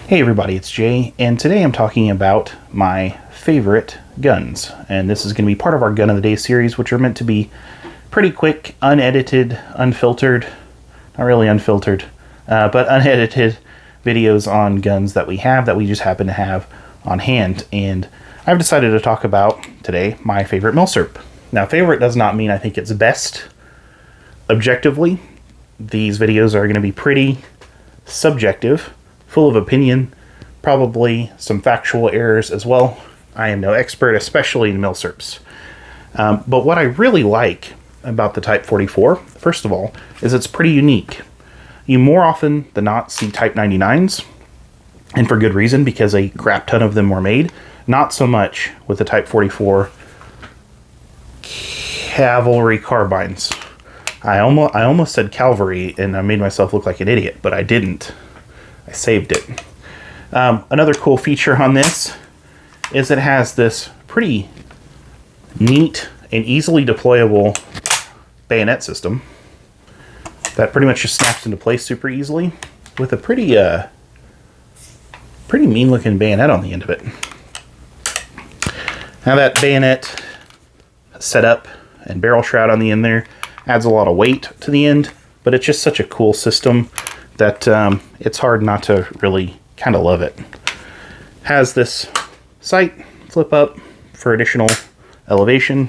Hey everybody, it's Jay, and today I'm talking about my favorite guns. And this is going to be part of our Gun of the Day series, which are meant to be pretty quick, unedited, unfiltered, not really unfiltered, but unedited videos on guns that we just happen to have on hand. And I've decided to talk about, today, my favorite Milsurp. Now, favorite does not mean I think it's best. Objectively, these videos are going to be pretty subjective, full of opinion, probably some factual errors as well. I am no expert, especially in Milsurps. But what I really like about the Type 44, first of all, is it's pretty unique. You more often than not see Type 99s, and for good reason, because a crap ton of them were made. Not so much with the Type 44 cavalry carbines. I almost said cavalry, and I made myself look like an idiot, but I didn't. I saved it. Another cool feature on this is it has this pretty neat and easily deployable bayonet system that pretty much just snaps into place super easily with a pretty mean looking bayonet on the end of it. Now that bayonet setup and barrel shroud on the end there adds a lot of weight to the end, but it's just such a cool system that it's hard not to really kind of love it. Has this sight flip up for additional elevation,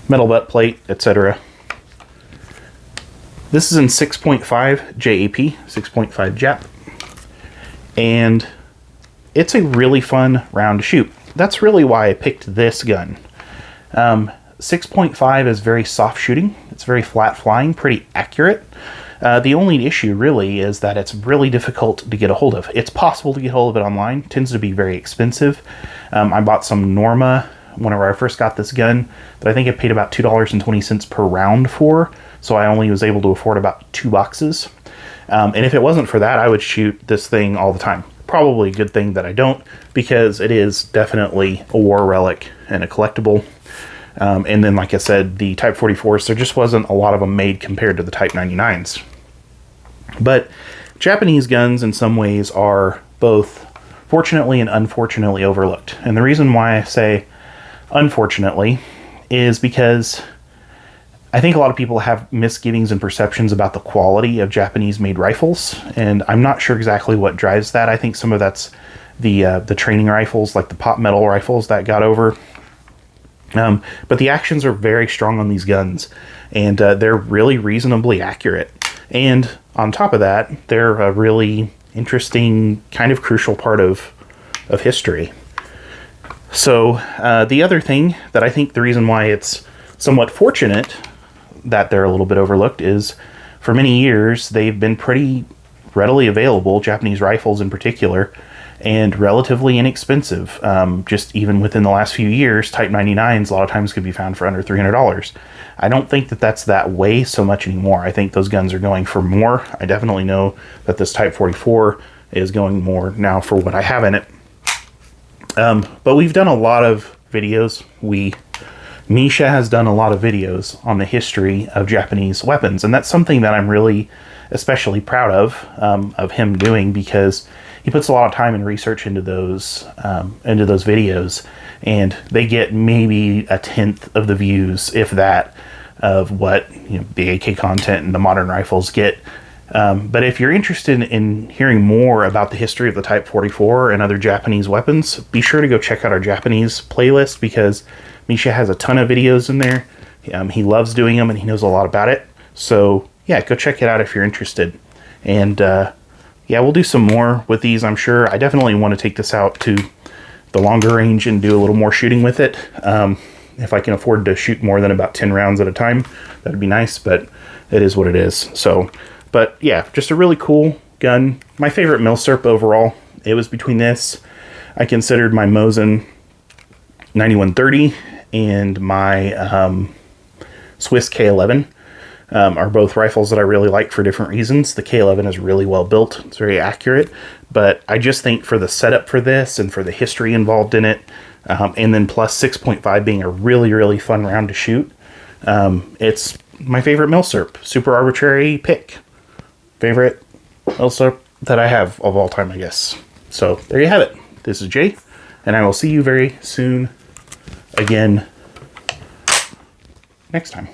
metal butt plate, etc. This is in 6.5 JAP, 6.5 JAP, and it's a really fun round to shoot. That's really why I picked this gun. 6.5 is very soft shooting. It's very flat flying, pretty accurate. The only issue really is that it's really difficult to get a hold of. It's possible to get a hold of it online. It tends to be very expensive. I bought some Norma whenever I first got this gun, but I think I paid about $2.20 per round for, so I only was able to afford about 2 boxes. And if it wasn't for that, I would shoot this thing all the time. Probably a good thing that I don't, because it is definitely a war relic and a collectible. And then, like I said, the Type 44s, there just wasn't a lot of them made compared to the Type 99s. But Japanese guns, in some ways, are both fortunately and unfortunately overlooked. And the reason why I say unfortunately is because I think a lot of people have misgivings and perceptions about the quality of Japanese-made rifles, and I'm not sure exactly what drives that. I think some of that's the training rifles, like the pop metal rifles that got over. But the actions are very strong on these guns, and they're really reasonably accurate. And on top of that, they're a really interesting, kind of crucial part of history. So the other thing that I think the reason why it's somewhat fortunate that they're a little bit overlooked is for many years they've been pretty readily available, Japanese rifles in particular, and relatively inexpensive. Just even within the last few years, Type 99s a lot of times could be found for under $300. I don't think that that's that way so much anymore. I think those guns are going for more. I definitely know that this Type 44 is going more now for what I have in it. But we've done a lot of videos. Misha has done a lot of videos on the history of Japanese weapons, and that's something that I'm really especially proud of him doing, because he puts a lot of time and research into those videos, and they get maybe 1/10 of the views, if that, of what the AK content and the modern rifles get. But if you're interested in hearing more about the history of the Type 44 and other Japanese weapons, be sure to go check out our Japanese playlist, because Misha has a ton of videos in there. He loves doing them, and he knows a lot about it. So yeah, go check it out if you're interested. And yeah, we'll do some more with these, I'm sure. I definitely want to take this out to the longer range and do a little more shooting with it. If I can afford to shoot more than about 10 rounds at a time, that'd be nice, but it is what it is. So, but yeah, just a really cool gun. My favorite Milsurp overall. It was between this. I considered my Mosin 9130 and my Swiss K11. Are both rifles that I really like for different reasons. The K11 is really well built. It's very accurate. But I just think for the setup for this and for the history involved in it, and then plus 6.5 being a really, really fun round to shoot, it's my favorite Milsurp. Super arbitrary pick. Favorite Milsurp that I have of all time, I guess. So there you have it. This is Jay, and I will see you very soon again next time.